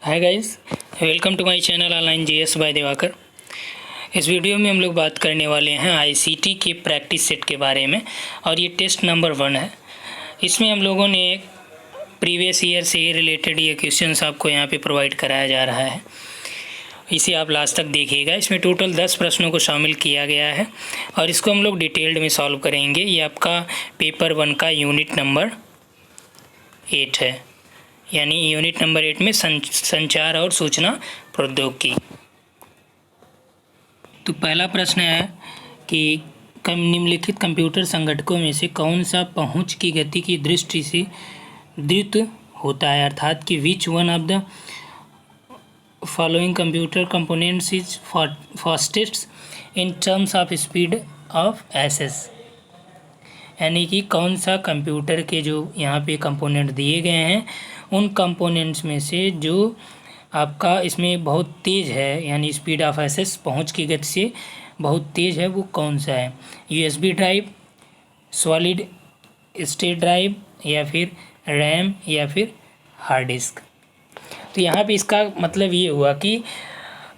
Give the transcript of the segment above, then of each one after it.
Hi guys, welcome to my channel online GS by Divakar. इस video में हम लोग बात करने वाले हैं आईसीटी के प्रैक्टिस सेट के बारे में और ये टेस्ट नंबर 1 है। इसमें हम लोगों ने एक प्रीवियस ईयर से रिलेटेड ये क्वेश्चंस आपको यहाँ पे प्रोवाइड कराया जा रहा है। इसे आप लास्ट तक देखिएगा। इसमें टोटल 10 प्रश्नों को शामिल किया गया है और इसको हम लोग डिटेल्ड में सॉल्व करेंगे। ये आपका पेपर 1 का यूनिट नंबर 8 है, यानी यूनिट नंबर 8 में संचार और सूचना प्रौद्योगिकी। तो पहला प्रश्न है कि निम्नलिखित कंप्यूटर संगठकों में से कौन सा पहुंच की गति की दृष्टि से द्रुत होता है, अर्थात कि which one of the following computer components is fastest in terms of speed of access. यानी कि कौन सा कंप्यूटर के जो यहाँ पे कंपोनेंट दिए गए हैं उन कंपोनेंट्स में से जो आपका इसमें बहुत तेज़ है, यानी स्पीड ऑफ एक्सेस पहुँच की गति से बहुत तेज़ है, वो कौन सा है। USB drive, solid state drive, या फिर रैम, या फिर हार्ड डिस्क। तो यहाँ पे इसका मतलब ये हुआ कि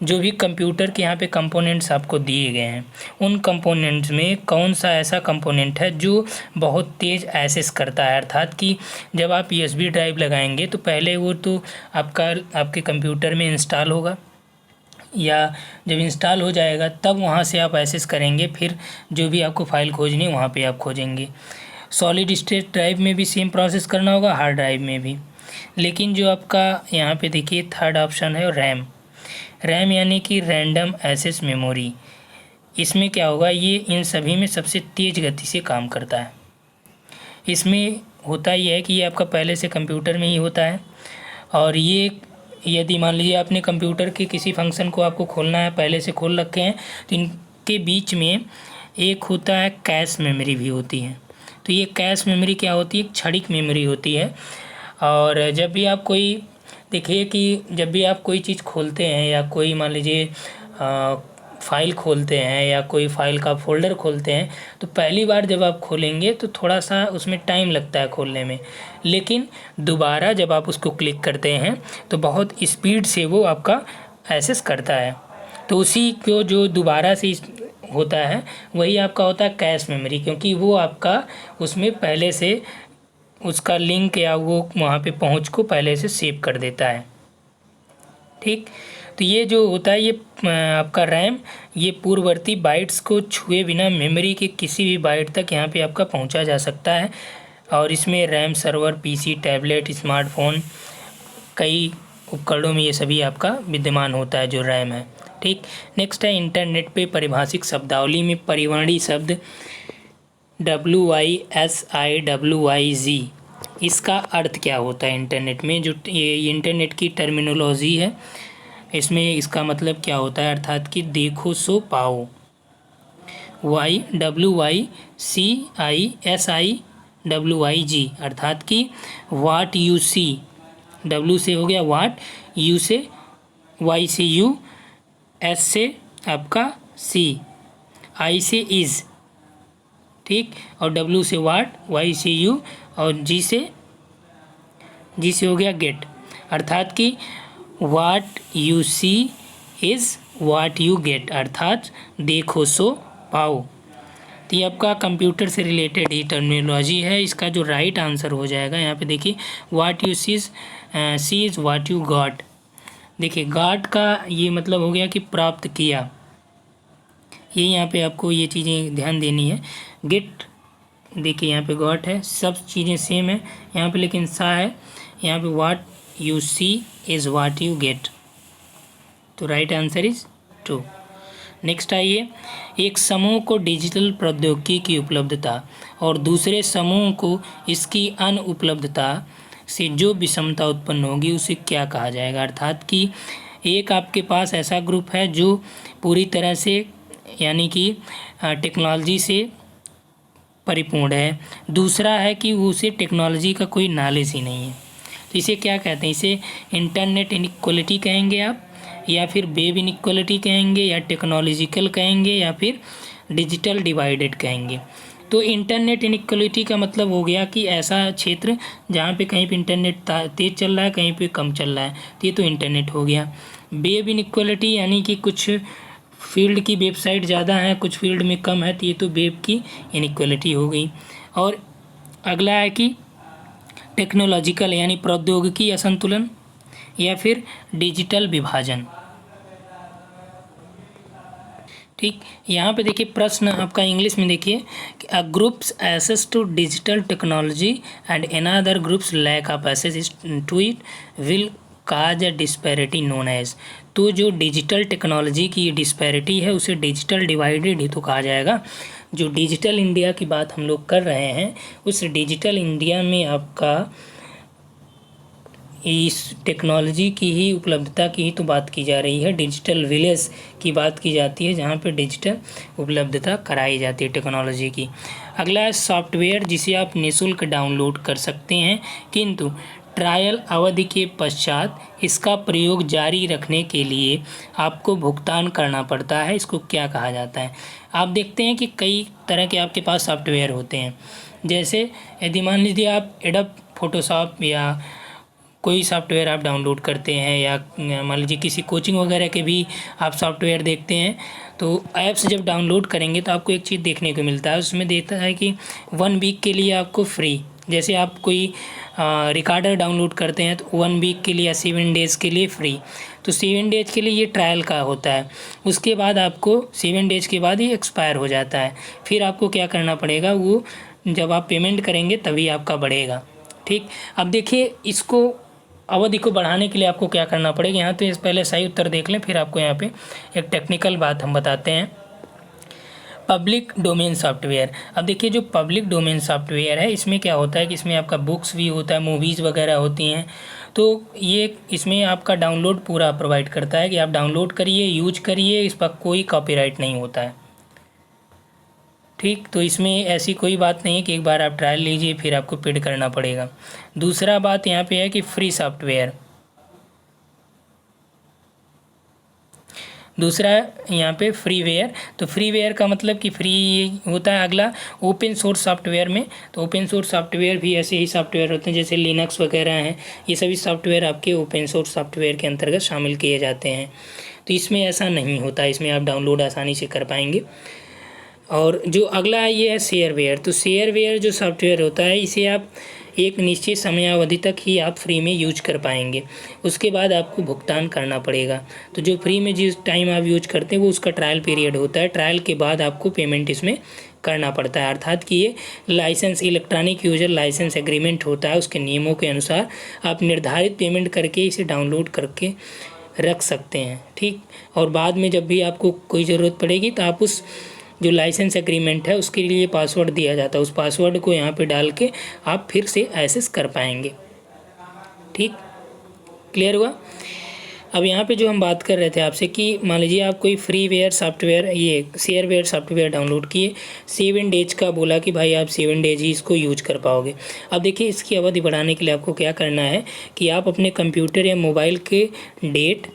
जो भी कंप्यूटर के यहाँ पे कंपोनेंट्स आपको दिए गए हैं उन कंपोनेंट्स में कौन सा ऐसा कंपोनेंट है जो बहुत तेज़ एक्सेस करता है, अर्थात कि जब आप यूएसबी ड्राइव लगाएंगे तो पहले वो तो आपके कंप्यूटर में इंस्टॉल होगा, या जब इंस्टॉल हो जाएगा तब वहाँ से आप एक्सेस करेंगे, फिर जो भी आपको फ़ाइल खोजनी है वहाँ पर आप खोजेंगे। सॉलिड स्टेट ड्राइव में भी सेम प्रोसेस करना होगा, हार्ड ड्राइव में भी। लेकिन जो आपका यहाँ पे देखिए थर्ड ऑप्शन है रैम। रैम यानी कि रैंडम एक्सेस मेमोरी। इसमें क्या होगा, ये इन सभी में सबसे तेज़ गति से काम करता है। इसमें होता ये है कि ये आपका पहले से कंप्यूटर में ही होता है, और ये यदि मान लीजिए आपने कंप्यूटर के किसी फंक्शन को आपको खोलना है, पहले से खोल रखे हैं, तो इनके बीच में एक होता है कैश मेमोरी भी होती है। तो ये कैश मेमोरी क्या होती है, एक क्षणिक मेमोरी होती है। और जब भी आप कोई देखिए कि जब भी आप कोई चीज़ खोलते हैं या कोई मान लीजिए फ़ाइल खोलते हैं या कोई फ़ाइल का फ़ोल्डर खोलते हैं, तो पहली बार जब आप खोलेंगे तो थोड़ा सा उसमें टाइम लगता है खोलने में, लेकिन दोबारा जब आप उसको क्लिक करते हैं तो बहुत स्पीड से वो आपका एक्सेस करता है। तो उसी को जो दोबारा से होता है वही आपका होता है कैश मेमोरी, क्योंकि वो आपका उसमें पहले से उसका लिंक या वो वहाँ पे पहुँच को पहले से सेव कर देता है। ठीक, तो ये जो होता है ये आपका रैम, ये पूर्ववर्ती बाइट्स को छुए बिना मेमोरी के किसी भी बाइट तक यहाँ पे आपका पहुँचा जा सकता है। और इसमें RAM server, PC, tablet, smartphone, कई उपकरणों में ये सभी आपका विद्यमान होता है जो रैम है। ठीक, नेक्स्ट है इंटरनेट पे परिभाषित शब्दावली में परिवर्णी शब्द WISIWYZ, इसका अर्थ क्या होता है इंटरनेट में। जो ये इंटरनेट की टर्मिनोलॉजी है, इसमें इसका मतलब क्या होता है, अर्थात कि देखो सो पाओ। WISIWYG, अर्थात कि वाट यू सी। W से हो गया वाट, U से, Y से U, S से आपका C, I से इज़। ठीक, और W से वाट, Y से यू, और G से हो गया गेट, अर्थात कि what you see is what you get, अर्थात देखो सो पाओ। तो ये आपका कंप्यूटर से रिलेटेड ही टर्मिनोलॉजी है। इसका जो राइट आंसर हो जाएगा यहाँ पे देखिए, what you see is what you got. देखिए गॉट का ये मतलब हो गया कि प्राप्त किया। ये यहाँ पे आपको ये चीज़ें ध्यान देनी है। गेट देखिए यहाँ पे गॉट है, सब चीज़ें सेम है यहाँ पे, लेकिन सा है यहाँ पे। What you see is what you get, तो राइट आंसर इज़ 2। नेक्स्ट आइए, एक समूह को डिजिटल प्रौद्योगिकी की उपलब्धता और दूसरे समूह को इसकी अनुपलब्धता से जो विषमता उत्पन्न होगी उसे क्या कहा जाएगा। अर्थात कि एक आपके पास ऐसा ग्रुप है जो पूरी तरह से यानी कि टेक्नोलॉजी से परिपूर्ण है, दूसरा है कि उसे टेक्नोलॉजी का कोई नॉलेज ही नहीं है। तो इसे क्या कहते हैं, इसे इंटरनेट इनइक्वालिटी कहेंगे आप, या फिर वेब इनइक्वालिटी कहेंगे, या टेक्नोलॉजिकल कहेंगे, या फिर डिजिटल डिवाइडेड कहेंगे। तो इंटरनेट इनइक्वलिटी का मतलब हो गया कि ऐसा क्षेत्र जहाँ पे कहीं पे इंटरनेट तेज़ चल रहा है, कहीं पे कम चल रहा है, तो ये तो इंटरनेट हो गया। वेब इनइक्वलिटी यानी कि कुछ फील्ड की वेबसाइट ज़्यादा है, कुछ फील्ड में कम है, तो ये तो वेब की इनइक्वलिटी हो गई। और अगला है कि टेक्नोलॉजिकल यानी प्रौद्योगिकी असंतुलन या फिर डिजिटल विभाजन। ठीक, यहाँ पे देखिए प्रश्न आपका इंग्लिश में देखिए कि a groups access to digital technology and another groups lack of access to it will cause a disparity known as. तो जो डिजिटल टेक्नोलॉजी की डिस्पैरिटी है उसे डिजिटल डिवाइडेड ही तो कहा जाएगा। जो डिजिटल इंडिया की बात हम लोग कर रहे हैं, उस डिजिटल इंडिया में आपका इस टेक्नोलॉजी की ही उपलब्धता की ही तो बात की जा रही है। डिजिटल विलेज की बात की जाती है जहाँ पे डिजिटल उपलब्धता कराई जाती है टेक्नोलॉजी की। अगला है सॉफ्टवेयर जिसे आप निःशुल्क डाउनलोड कर सकते हैं, किंतु ट्रायल अवधि के पश्चात इसका प्रयोग जारी रखने के लिए आपको भुगतान करना पड़ता है। इसको क्या कहा जाता है? आप देखते हैं कि कई तरह के आपके पास सॉफ्टवेयर होते हैं। जैसे यदि मान लीजिए आप एडोब फोटोशॉप या कोई सॉफ्टवेयर आप डाउनलोड करते हैं, या मान लीजिए किसी कोचिंग वगैरह के भी आप सॉफ्टवेयर देखते हैं, तो ऐप्स जब डाउनलोड करेंगे तो आपको एक चीज़ देखने को मिलता है, उसमें देखता है कि 1 वीक के लिए आपको फ्री। जैसे आप कोई रिकॉर्डर डाउनलोड करते हैं तो 1 वीक के लिए या 7 डेज़ के लिए फ्री। तो 7 डेज के लिए ये ट्रायल का होता है, उसके बाद आपको 7 डेज के बाद ही एक्सपायर हो जाता है। फिर आपको क्या करना पड़ेगा, वो जब आप पेमेंट करेंगे तभी आपका बढ़ेगा। ठीक, अब देखिए इसको अवधि को बढ़ाने के लिए आपको क्या करना पड़ेगा। यहाँ तो इस पहले सही उत्तर देख लें, फिर आपको यहाँ पे एक टेक्निकल बात हम बताते हैं। Public domain software. अब देखिए जो पब्लिक डोमेन सॉफ्टवेयर है, इसमें क्या होता है कि इसमें आपका बुक्स भी होता है, मूवीज़ वगैरह होती हैं। तो ये इसमें आपका डाउनलोड पूरा प्रोवाइड करता है कि आप डाउनलोड करिए, यूज करिए, इस पर कोई कॉपीराइट नहीं होता है। ठीक, तो इसमें ऐसी कोई बात नहीं है कि एक बार आप ट्रायल लीजिए फिर आपको पेड करना पड़ेगा। दूसरा बात यहाँ पे है कि फ्री सॉफ्टवेयर। दूसरा यहाँ पे फ्रीवेयर। तो फ्रीवेयर का मतलब कि फ्री होता है। अगला ओपन सोर्स सॉफ्टवेयर में, तो ओपन सोर्स सॉफ्टवेयर भी ऐसे ही सॉफ्टवेयर होते हैं जैसे लिनक्स वगैरह हैं, ये सभी सॉफ्टवेयर आपके ओपन सोर्स सॉफ्टवेयर के अंतर्गत शामिल किए जाते हैं। तो इसमें ऐसा नहीं होता, इसमें आप डाउनलोड आसानी से कर पाएंगे। और जो अगला है ये है शेयरवेयर। तो शेयरवेयर जो सॉफ्टवेयर होता है, इसे आप एक निश्चित समयावधि तक ही आप फ्री में यूज कर पाएंगे, उसके बाद आपको भुगतान करना पड़ेगा। तो जो फ्री में जिस टाइम आप यूज करते हैं वो उसका ट्रायल पीरियड होता है, ट्रायल के बाद आपको पेमेंट इसमें करना पड़ता है। अर्थात कि ये license, electronic user license agreement होता है, उसके नियमों के अनुसार आप निर्धारित पेमेंट करके इसे डाउनलोड करके रख सकते हैं। ठीक, और बाद में जब भी आपको कोई ज़रूरत पड़ेगी तो आप उस जो लाइसेंस एग्रीमेंट है उसके लिए पासवर्ड दिया जाता है, उस पासवर्ड को यहाँ पे डाल के आप फिर से एक्सेस कर पाएंगे। ठीक, क्लियर हुआ? अब यहाँ पे जो हम बात कर रहे थे आपसे कि मान लीजिए आप कोई फ्रीवेयर सॉफ्टवेयर, ये शेयरवेयर सॉफ्टवेयर डाउनलोड किए, 7 डेज का बोला कि भाई आप 7 डेज ही इसको यूज कर पाओगे। अब देखिए इसकी अवधि बढ़ाने के लिए आपको क्या करना है कि आप अपने कंप्यूटर या मोबाइल के डेट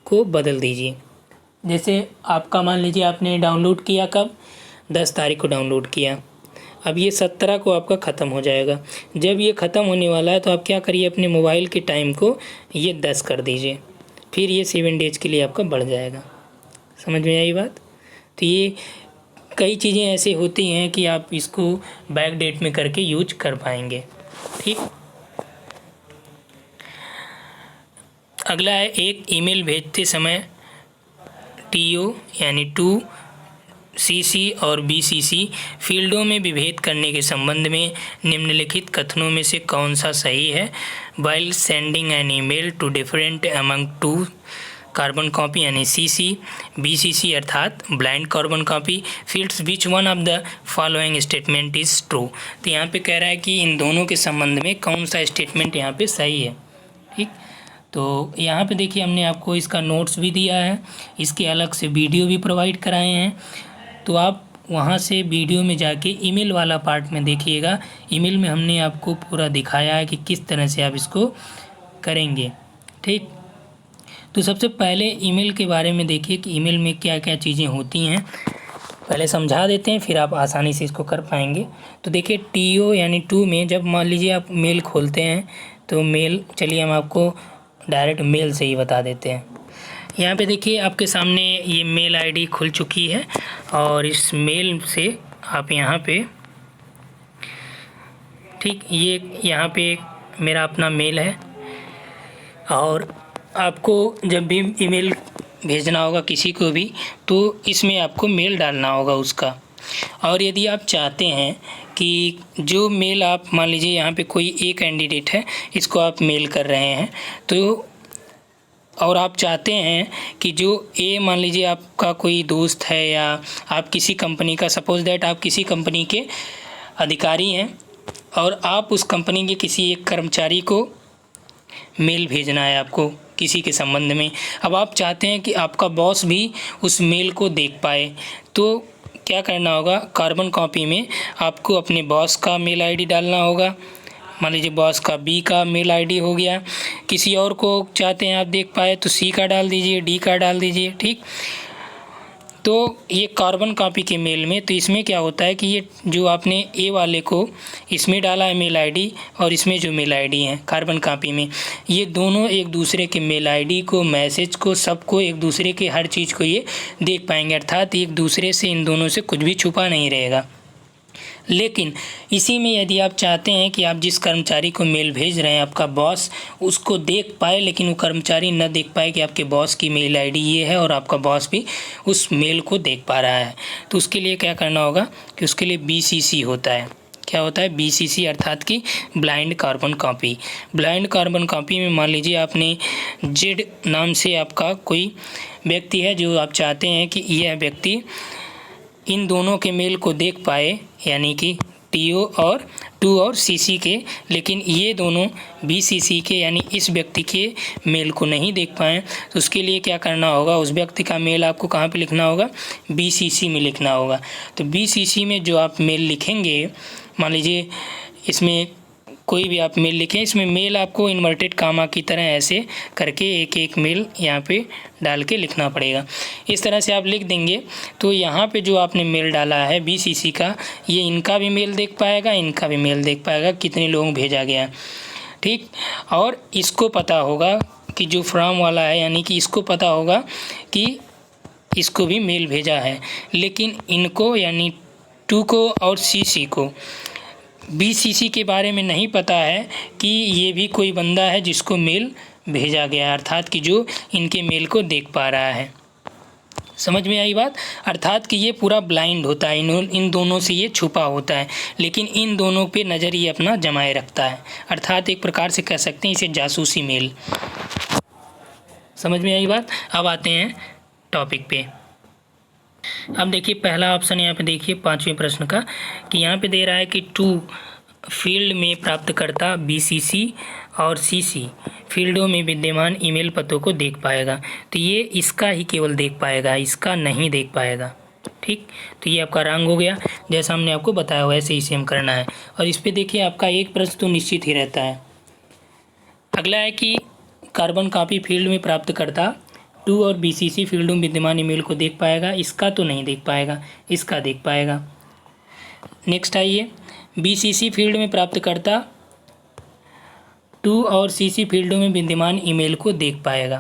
को बदल दीजिए। जैसे आपका मान लीजिए आपने डाउनलोड किया कब, 10 तारीख को डाउनलोड किया, अब ये 17 को आपका ख़त्म हो जाएगा। जब ये ख़त्म होने वाला है तो आप क्या करिए, अपने मोबाइल के टाइम को ये 10 कर दीजिए, फिर ये 7 डेज के लिए आपका बढ़ जाएगा। समझ में आई बात? तो ये कई चीज़ें ऐसे होती हैं कि आप इसको बैक डेट में करके यूज कर पाएंगे। ठीक, अगला है एक ईमेल भेजते समय TO यानी टू CC और BCC फील्डों में विभेद करने के संबंध में निम्नलिखित कथनों में से कौन सा सही है? While sending an email to different among 2 carbon copy यानी CC, BCC अर्थात blind carbon copy fields which one of the following statement is true. तो यहाँ पे कह रहा है कि इन दोनों के संबंध में कौन सा स्टेटमेंट यहाँ पे सही है। ठीक, तो यहाँ पे देखिए हमने आपको इसका नोट्स भी दिया है, इसके अलग से वीडियो भी प्रोवाइड कराए हैं, तो आप वहाँ से वीडियो में जाके ईमेल वाला पार्ट में देखिएगा। ईमेल में हमने आपको पूरा दिखाया है कि किस तरह से आप इसको करेंगे। ठीक, तो सबसे पहले ईमेल के बारे में देखिए कि ईमेल में क्या क्या चीज़ें होती हैं। पहले समझा देते हैं, फिर आप आसानी से इसको कर पाएंगे। तो देखिए TO यानी टू में जब मान लीजिए आप मेल खोलते हैं तो मेल, चलिए हम आपको डायरेक्ट मेल से ही बता देते हैं। यहाँ पे देखिए आपके सामने ये मेल आईडी खुल चुकी है और इस मेल से आप यहाँ पे, ठीक, ये यहाँ पे मेरा अपना मेल है और आपको जब भी ईमेल भेजना होगा किसी को भी तो इसमें आपको मेल डालना होगा उसका। और यदि आप चाहते हैं कि जो मेल आप, मान लीजिए यहाँ पे कोई एक कैंडिडेट है, इसको आप मेल कर रहे हैं तो, और आप चाहते हैं कि जो मान लीजिए आपका कोई दोस्त है या आप किसी कंपनी का, सपोज दैट आप किसी कंपनी के अधिकारी हैं और आप उस कंपनी के किसी एक कर्मचारी को मेल भेजना है आपको किसी के संबंध में। अब आप चाहते हैं कि आपका बॉस भी उस मेल को देख पाए, तो क्या करना होगा, कार्बन कॉपी में आपको अपने बॉस का मेल आईडी डालना होगा। मान लीजिए बॉस का B का मेल आईडी हो गया, किसी और को चाहते हैं आप देख पाए तो C का डाल दीजिए, D का डाल दीजिए, ठीक। तो ये कार्बन कॉपी के मेल में, तो इसमें क्या होता है कि ये जो आपने A वाले को इसमें डाला है मेल आईडी और इसमें जो मेल आईडी है कार्बन कॉपी में, ये दोनों एक दूसरे के मेल आईडी को, मैसेज को, सबको, एक दूसरे के हर चीज़ को ये देख पाएंगे, अर्थात एक दूसरे से, इन दोनों से कुछ भी छुपा नहीं रहेगा। लेकिन इसी में यदि आप चाहते हैं कि आप जिस कर्मचारी को मेल भेज रहे हैं आपका बॉस उसको देख पाए, लेकिन वो कर्मचारी न देख पाए कि आपके बॉस की मेल आईडी ये है और आपका बॉस भी उस मेल को देख पा रहा है, तो उसके लिए क्या करना होगा कि उसके लिए BCC होता है। क्या होता है BCC, अर्थात कि blind carbon copy. Blind carbon copy में मान लीजिए आपने जेड नाम से आपका कोई व्यक्ति है जो आप चाहते हैं कि यह व्यक्ति इन दोनों के मेल को देख पाए, यानी कि TO और 2 और CC के, लेकिन ये दोनों BCC के यानी इस व्यक्ति के मेल को नहीं देख पाएँ, तो उसके लिए क्या करना होगा, उस व्यक्ति का मेल आपको कहाँ पे लिखना होगा, BCC में लिखना होगा। तो BCC में जो आप मेल लिखेंगे, मान लीजिए इसमें कोई भी आप मेल लिखें, इसमें मेल आपको इन्वर्टेड कामा की तरह ऐसे करके एक एक मेल यहाँ पे डाल के लिखना पड़ेगा। इस तरह से आप लिख देंगे तो यहाँ पे जो आपने मेल डाला है BCC का, ये इनका भी मेल देख पाएगा, इनका भी मेल देख पाएगा, कितने लोगों भेजा गया, ठीक। और इसको पता होगा कि जो फ्रॉम वाला है, यानी कि इसको पता होगा कि इसको भी मेल भेजा है, लेकिन इनको यानी 2 को और CC को BCC के बारे में नहीं पता है कि ये भी कोई बंदा है जिसको मेल भेजा गया, अर्थात कि जो इनके मेल को देख पा रहा है। समझ में आई बात? अर्थात कि ये पूरा ब्लाइंड होता है, इन दोनों से ये छुपा होता है, लेकिन इन दोनों पे नज़र ये अपना जमाए रखता है, अर्थात एक प्रकार से कह सकते हैं इसे जासूसी मेल। समझ में आई बात? अब आते हैं टॉपिक पे। अब देखिए पहला ऑप्शन यहाँ पे देखिए 5वें प्रश्न का, कि यहाँ पे दे रहा है कि 2 फील्ड में प्राप्तकर्ता BCC और CC फील्डों में विद्यमान ईमेल पतों को देख पाएगा। तो ये इसका ही केवल देख पाएगा, इसका नहीं देख पाएगा, ठीक। तो ये आपका रंग हो गया, जैसा हमने आपको बताया वैसे ही सेम करना है। और इस पर देखिए आपका एक प्रश्न तो निश्चित ही रहता है। अगला है कि कार्बन कॉपी फील्ड में प्राप्तकर्ता 2 और BCC फील्डों में विद्यमान ईमेल को देख पाएगा, इसका तो नहीं देख पाएगा, इसका देख पाएगा। नेक्स्ट आइए, BCC फील्ड में प्राप्तकर्ता 2 और CC फील्डों में विद्यमान ईमेल को देख पाएगा।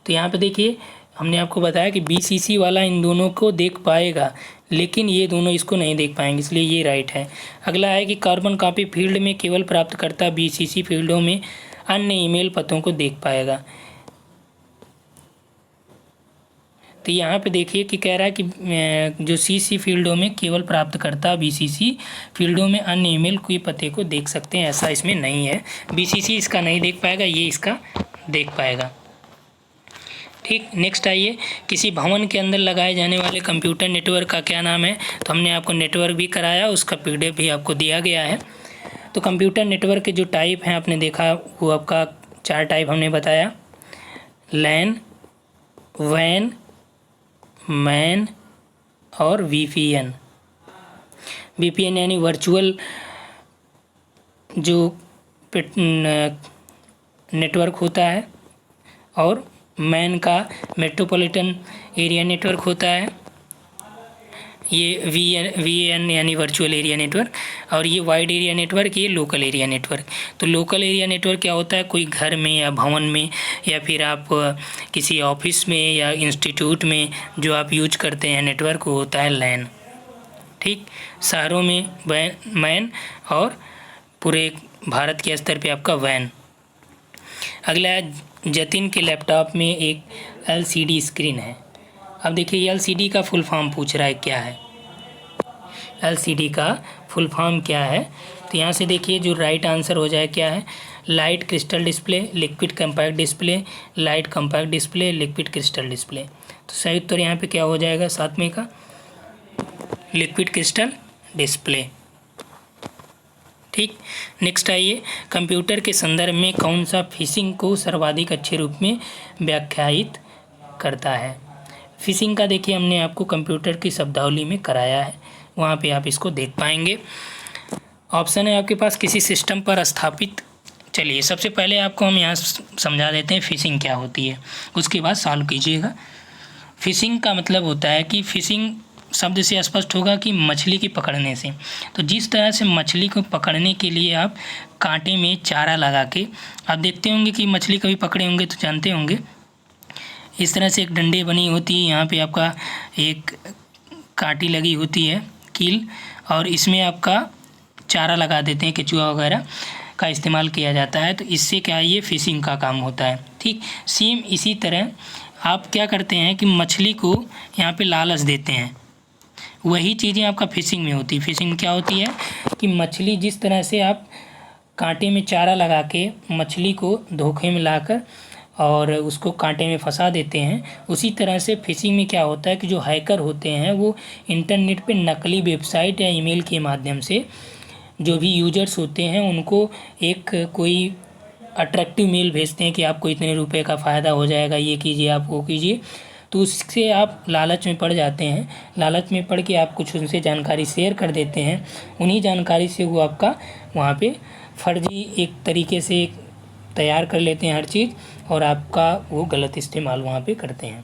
तो यहाँ पे देखिए हमने आपको बताया कि BCC वाला इन दोनों को देख पाएगा, लेकिन ये दोनों इसको नहीं देख पाएंगे, इसलिए ये राइट है। अगला है कि कार्बन कॉपी फील्ड में केवल प्राप्तकर्ता BCC फील्डों में अन्य ईमेल पतों को देख पाएगा। तो यहाँ पे देखिए कि कह रहा है कि जो CC फील्डों में केवल प्राप्तकर्ता BCC फील्डों में अन्य ईमेल के पते को देख सकते हैं, ऐसा इसमें नहीं है। BCC इसका नहीं देख पाएगा, ये इसका देख पाएगा, ठीक। नेक्स्ट आइए, किसी भवन के अंदर लगाए जाने वाले कंप्यूटर नेटवर्क का क्या नाम है? तो हमने आपको नेटवर्क भी कराया, उसका PDF भी आपको दिया गया है। तो कंप्यूटर नेटवर्क के जो टाइप हैं आपने देखा, वो आपका 4 टाइप हमने बताया, LAN, WAN, मैन और VPN। VPN यानी वर्चुअल जो नेटवर्क होता है, और मैन का मेट्रोपॉलिटन एरिया नेटवर्क होता है, ये VAN यानी वर्चुअल एरिया नेटवर्क, और ये वाइड एरिया नेटवर्क, ये लोकल एरिया नेटवर्क। तो लोकल एरिया नेटवर्क क्या होता है, कोई घर में या भवन में या फिर आप किसी ऑफिस में या इंस्टीट्यूट में जो आप यूज करते हैं नेटवर्क, वो होता है लैन। ठीक, शहरों में मैन और पूरे भारत के स्तर पे आपका वैन। अगला है, जतिन के लैपटॉप में एक LCD स्क्रीन है। अब देखिए LCD का फुल फॉर्म पूछ रहा है, क्या है LCD का फुल फॉर्म क्या है। तो यहाँ से देखिए जो राइट आंसर हो जाए क्या है, light crystal display, liquid compact display, light compact display, liquid crystal display. तो सही उत्तर यहाँ पे क्या हो जाएगा, 7वें का लिक्विड क्रिस्टल डिस्प्ले। ठीक, नेक्स्ट आइए, कंप्यूटर के संदर्भ में कौन सा फिशिंग को सर्वाधिक अच्छे रूप में व्याख्यायित करता है। फिशिंग का देखिए हमने आपको कंप्यूटर की शब्दावली में कराया है, वहाँ पे आप इसको देख पाएंगे। ऑप्शन है आपके पास, किसी सिस्टम पर स्थापित। चलिए सबसे पहले आपको हम यहाँ समझा देते हैं फिशिंग क्या होती है, उसके बाद सॉल्व कीजिएगा। फिशिंग का मतलब होता है कि फिशिंग शब्द से स्पष्ट होगा कि मछली की पकड़ने से। तो जिस तरह से मछली को पकड़ने के लिए आप कांटे में चारा लगा के, आप देखते होंगे कि मछली कभी पकड़े होंगे तो जानते होंगे, इस तरह से एक डंडे बनी होती है, यहाँ पे आपका एक कांटी लगी होती है कील, और इसमें आपका चारा लगा देते हैं, केचुआ वगैरह का इस्तेमाल किया जाता है। तो इससे क्या है, ये फिशिंग का काम होता है। ठीक, सेम इसी तरह आप क्या करते हैं कि मछली को यहाँ पे लालच देते हैं, वही चीज़ें आपका फिशिंग में होती है। फिशिंग क्या होती है कि मछली, जिस तरह से आप कांटे में चारा लगा के मछली को धोखे में लाकर और उसको कांटे में फंसा देते हैं, उसी तरह से फिशिंग में क्या होता है कि जो हैकर होते हैं वो इंटरनेट पे नकली वेबसाइट या ईमेल के माध्यम से जो भी यूजर्स होते हैं उनको एक कोई अट्रैक्टिव मेल भेजते हैं कि आपको इतने रुपए का फ़ायदा हो जाएगा, ये कीजिए, आप वो कीजिए। तो उससे आप लालच में पड़ जाते हैं, लालच में पड़ के आप कुछ उनसे जानकारी शेयर कर देते हैं, उन्हीं जानकारी से वो आपका वहाँ पे फर्जी एक तरीके से तैयार कर लेते हैं हर चीज़, और आपका वो गलत इस्तेमाल वहाँ पे करते हैं।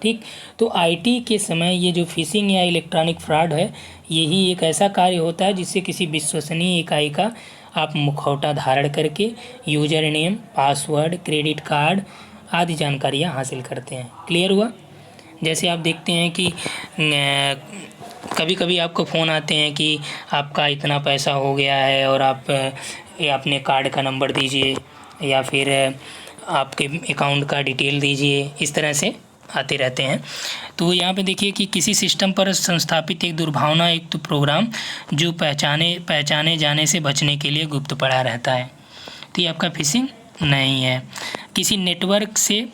ठीक, तो IT के समय ये जो फिशिंग या इलेक्ट्रॉनिक फ्रॉड है, यही एक ऐसा कार्य होता है जिससे किसी विश्वसनीय इकाई का आप मुखौटा धारण करके user name, password, credit card आदि जानकारियाँ हासिल करते हैं। क्लियर हुआ। जैसे आप देखते हैं कि कभी कभी आपको फ़ोन आते हैं कि आपका इतना पैसा हो गया है और आप अपने कार्ड का नंबर दीजिए या फिर आपके अकाउंट का डिटेल दीजिए, इस तरह से आते रहते हैं। तो यहाँ पे देखिए कि किसी सिस्टम पर संस्थापित एक दुर्भावनायुक्त प्रोग्राम जो पहचाने जाने से बचने के लिए गुप्त पड़ा रहता है। तो ये आपका फिशिंग नहीं है। किसी नेटवर्क से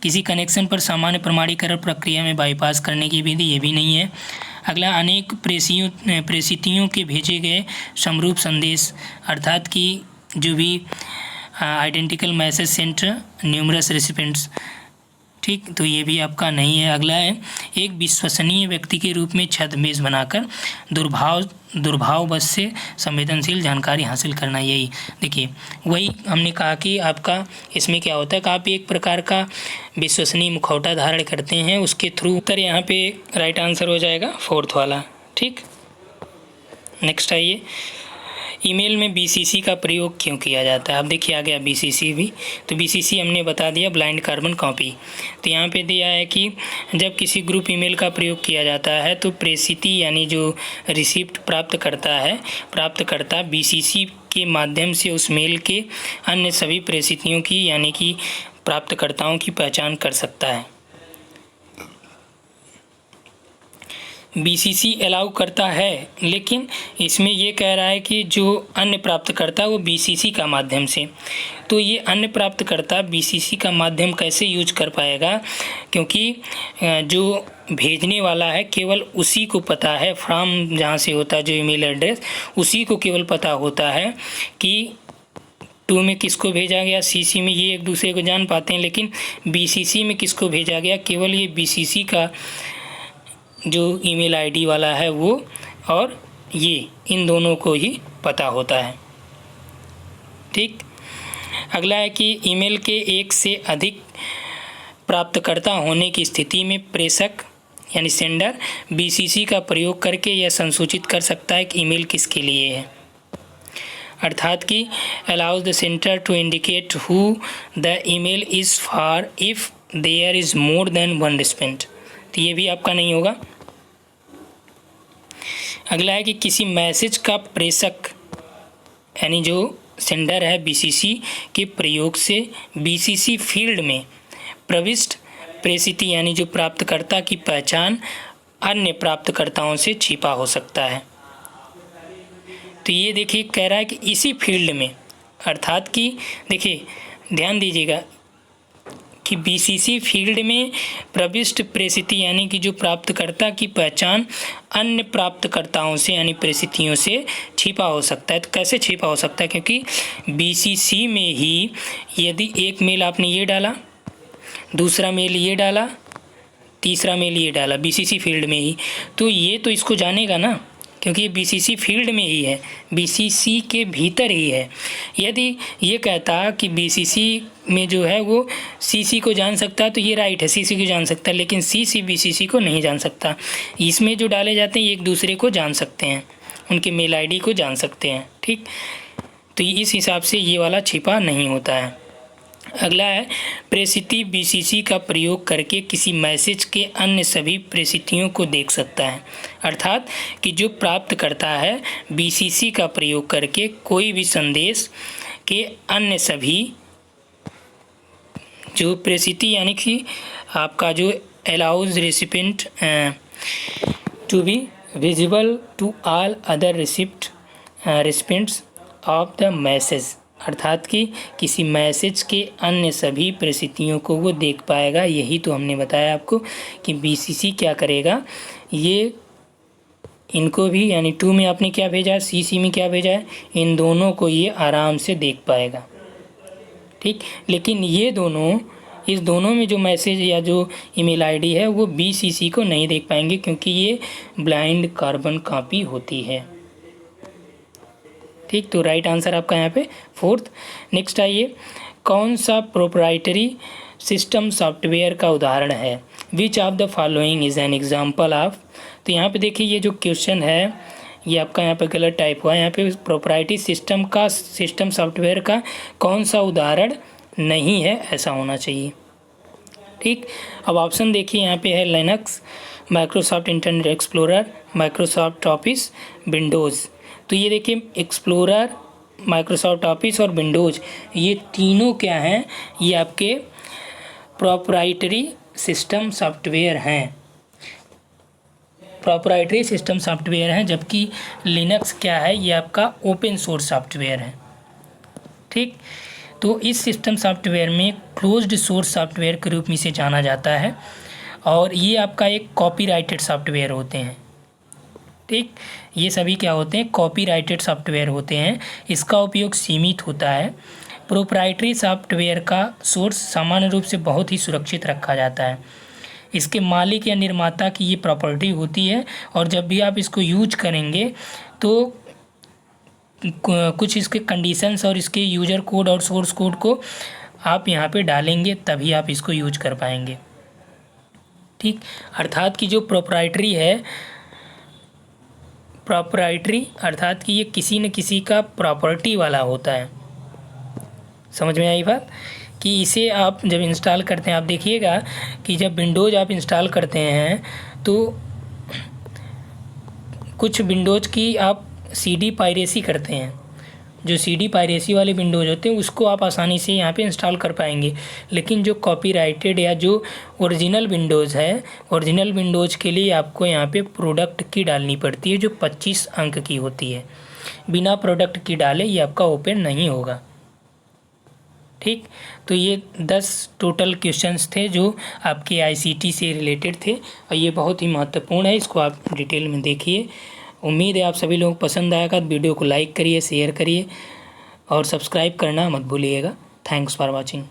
किसी कनेक्शन पर सामान्य प्रमाणीकरण प्रक्रिया में बाईपास करने की विधि, ये भी नहीं है। अगला, अनेक प्रेषितियों के भेजे गए समरूप संदेश, अर्थात कि जो भी identical message sent numerous recipients. ठीक, तो ये भी आपका नहीं है। अगला है, एक विश्वसनीय व्यक्ति के रूप में छद्मवेश बनाकर दुर्भाववश से संवेदनशील जानकारी हासिल करना। यही देखिए, वही हमने कहा कि आपका इसमें क्या होता है कि आप एक प्रकार का विश्वसनीय मुखौटा धारण करते हैं, उसके थ्रू। उत्तर यहाँ पे राइट आंसर हो जाएगा 4th वाला। ठीक, नेक्स्ट आइए, ईमेल में BCC का प्रयोग क्यों किया जाता है। अब देखिए आ गया BCC भी। तो BCC हमने बता दिया, ब्लाइंड कार्बन कॉपी। तो यहाँ पे दिया है कि जब किसी ग्रुप ईमेल का प्रयोग किया जाता है तो प्रेषिती यानी जो रिसिप्ट प्राप्तकर्ता BCC के माध्यम से उस मेल के अन्य सभी प्रेषितियों की यानी कि प्राप्तकर्ताओं की पहचान कर सकता है। BCC अलाउ करता है, लेकिन इसमें ये कह रहा है कि जो अन्य प्राप्तकर्ता वो BCC का माध्यम से। तो ये अन्य प्राप्तकर्ता BCC का माध्यम कैसे यूज कर पाएगा, क्योंकि जो भेजने वाला है केवल उसी को पता है, फ्रॉम जहाँ से होता है जो ईमेल एड्रेस, उसी को केवल पता होता है कि 2 में किसको भेजा गया, CC में ये एक दूसरे को जान पाते हैं, लेकिन BCC में किसको भेजा गया केवल ये BCC का जो ईमेल ID वाला है वो और ये, इन दोनों को ही पता होता है। ठीक, अगला है कि ईमेल के एक से अधिक प्राप्तकर्ता होने की स्थिति में प्रेषक यानी सेंडर बीसीसी का प्रयोग करके यह संसूचित कर सकता है कि ईमेल किसके लिए है। अर्थात कि allows the centre to indicate who the email is for if there is more than one respondent. तो ये भी आपका नहीं होगा। अगला है कि किसी मैसेज का प्रेषक यानी जो सेंडर है बीसीसी के प्रयोग से बीसीसी फील्ड में प्रविष्ट प्रेषित यानी जो प्राप्तकर्ता की पहचान अन्य प्राप्तकर्ताओं से छिपा हो सकता है। तो ये देखिए कह रहा है कि इसी फील्ड में, अर्थात कि देखिए ध्यान दीजिएगा कि बीसीसी फील्ड में प्रविष्ट प्रेषित यानी कि जो प्राप्तकर्ता की पहचान अन्य प्राप्तकर्ताओं से यानी प्रेषितियों से छिपा हो सकता है। तो कैसे छिपा हो सकता है? क्योंकि बीसीसी में ही यदि एक मेल आपने ये डाला, दूसरा मेल ये डाला, तीसरा मेल ये डाला बीसीसी फील्ड में ही, तो ये तो इसको जानेगा ना, क्योंकि ये बीसीसी फील्ड में ही है, बीसीसी के भीतर ही है। यदि ये कहता कि बीसीसी में जो है वो सीसी को जान सकता है तो ये राइट है, सीसी को जान सकता है, लेकिन सीसी बीसीसी को नहीं जान सकता। इसमें जो डाले जाते हैं एक दूसरे को जान सकते हैं, उनके मेल आईडी को जान सकते हैं। ठीक, तो इस हिसाब से ये वाला छिपा नहीं होता है। अगला है प्रेषिती बीसीसी का प्रयोग करके किसी मैसेज के अन्य सभी प्रेषितियों को देख सकता है। अर्थात कि जो प्राप्त करता है बीसीसी का प्रयोग करके कोई भी संदेश के अन्य सभी जो प्रेषिती यानी कि आपका जो allows recipient to be visible to all other recipients of the message, अर्थात कि किसी मैसेज के अन्य सभी परिस्थितियों को वो देख पाएगा। यही तो हमने बताया आपको कि बीसीसी क्या करेगा, ये इनको भी यानी 2 में आपने क्या भेजा है, सीसी में क्या भेजा है, इन दोनों को ये आराम से देख पाएगा। ठीक, लेकिन ये दोनों, इस दोनों में जो मैसेज या जो ईमेल आईडी है वो बीसीसी को नहीं देख पाएंगे, क्योंकि ये ब्लाइंड कार्बन कॉपी होती है। ठीक, तो राइट आंसर आपका यहाँ पे 4th। नेक्स्ट आइए, कौन सा प्रोप्राइटरी सिस्टम सॉफ्टवेयर का उदाहरण है? Which of the following is an example of. तो यहाँ पे देखिए ये जो क्वेश्चन है ये आपका यहाँ पे गलत टाइप हुआ है। यहाँ पे प्रोप्राइटरी सिस्टम सॉफ्टवेयर का कौन सा उदाहरण नहीं है, ऐसा होना चाहिए। ठीक, अब ऑप्शन देखिए यहाँ पे है Linux, Microsoft internet explorer, Microsoft office, Windows. तो ये देखिए एक्सप्लोरर, माइक्रोसॉफ्ट ऑफिस और विंडोज़ ये तीनों क्या हैं, ये आपके प्रोप्राइटरी सिस्टम सॉफ्टवेयर हैं, प्रोप्राइटरी सिस्टम सॉफ्टवेयर हैं, जबकि लिनक्स क्या है, ये आपका ओपन सोर्स सॉफ्टवेयर है। ठीक, तो इस सिस्टम सॉफ्टवेयर में क्लोज्ड सोर्स सॉफ्टवेयर के रूप में इसे जाना जाता है और ये आपका एक कॉपीराइटेड सॉफ्टवेयर होते हैं। ठीक, ये सभी क्या होते हैं, कॉपीराइटेड सॉफ्टवेयर होते हैं। इसका उपयोग सीमित होता है। प्रोप्राइटरी सॉफ्टवेयर का सोर्स सामान्य रूप से बहुत ही सुरक्षित रखा जाता है। इसके मालिक या निर्माता की ये प्रॉपर्टी होती है और जब भी आप इसको यूज करेंगे तो कुछ इसके कंडीशंस और इसके यूजर कोड और सोर्स कोड को आप यहाँ पे डालेंगे तभी आप इसको यूज कर पाएंगे। ठीक, अर्थात कि जो प्रोप्राइटरी है, प्रॉपर्टी अर्थात कि ये किसी न किसी का प्रॉपर्टी वाला होता है। समझ में आई बात? कि इसे आप जब इंस्टॉल करते हैं, आप देखिएगा कि जब विंडोज़ आप इंस्टॉल करते हैं तो कुछ विंडोज़ की आप सीडी पायरेसी करते हैं, जो सीडी पायरेसी वाले विंडोज़ होते हैं उसको आप आसानी से यहाँ पे इंस्टॉल कर पाएंगे। लेकिन जो कॉपीराइटेड या जो ओरिजिनल विंडोज़ है, ओरिजिनल विंडोज़ के लिए आपको यहाँ पे प्रोडक्ट की डालनी पड़ती है जो 25 अंक की होती है। बिना प्रोडक्ट की डाले ये आपका ओपन नहीं होगा। ठीक, तो ये 10 टोटल क्वेश्चंस थे जो आपके आईसीटी से रिलेटेड थे और ये बहुत ही महत्वपूर्ण है, इसको आप डिटेल में देखिए। उम्मीद है आप सभी लोगों को पसंद आएगा। तो वीडियो को लाइक करिए, शेयर करिए और सब्सक्राइब करना मत भूलिएगा। Thanks for watching.